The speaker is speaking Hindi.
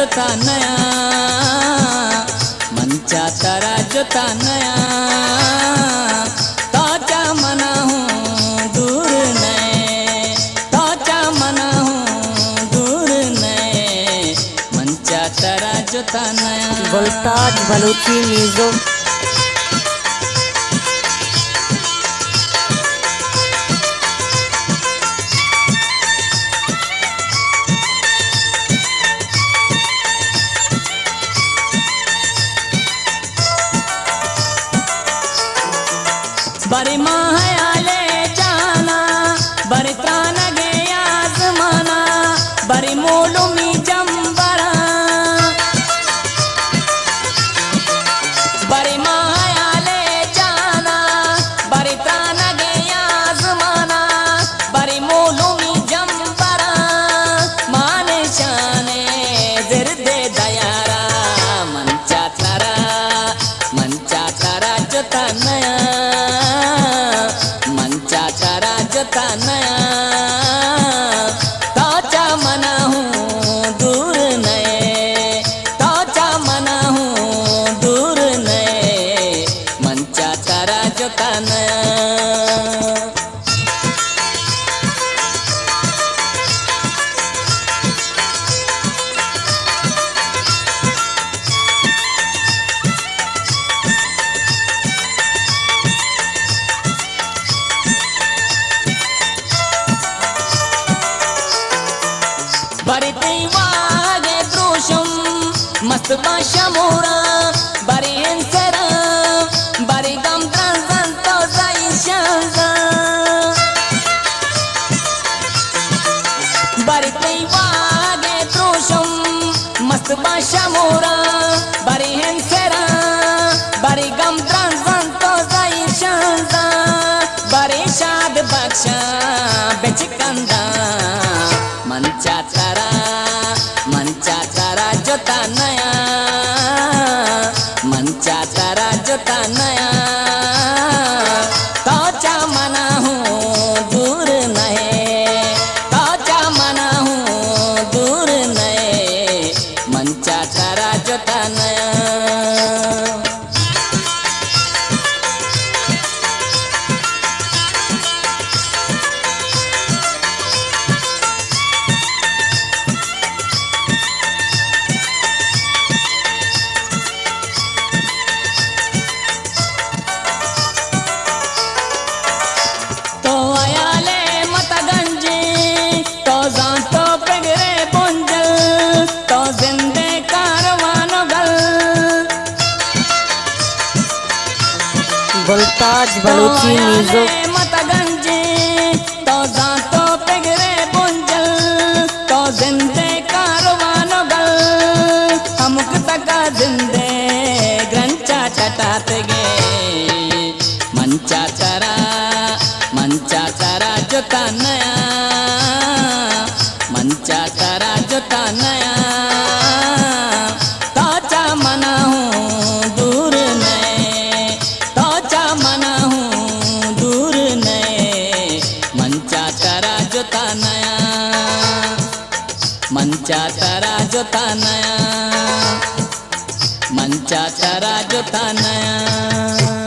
जोता नया मंचा तारा जोता नया ताचा मना हूँ दूर नए ताचा मना हूँ दूर नए मंचा तारा जोता नया वोल्टाज बलूची म्यूजिक। बरी मायाले जाना बरी त्राण गे आजमाना बरी मोलुमी जंबरा बरी मायाले जाना बरी त्राण गे आजमाना बरी मोलुमी जंबरा माने शाने जिरदे दयारा मंचा तारा जोता नया जोता नया ताचा मना हूँ दूर नए ताचा मना हूँ दूर नए मंचा तारा जोता नया बरी वागे द्रोशम मस्त बाशा मोरा बरी इंसरा बरी गम ट्रांसंतो जाईशांगा बरी वागे द्रोशम मस्त बाशा मोरा बरी इंसरा बरी गम ट्रांसंतो जाईशांगा बरी शाद बख्शा बेचकंदा मंचा तारा जोता नया मंचा तारा जोता नया ताचा मना हूँ दूर नए ताचा मना हूँ दूर नए मंचा तारा जोता नया वोल्टाज बलूची म्यूजिक। मतगंजे तो जातो पेगरे बुंजल तो जिंदे कारवानो गल हमक तका जिंदे ग्रंचा चटात गे मंचा तारा जोता नया मंचा तारा जोता नया ताचा मना हूँ दूर नए ताचा मना हूँ दूर नए मंचा तारा जोता नया मंचा तारा जोता नया मंचा तारा जोता नया।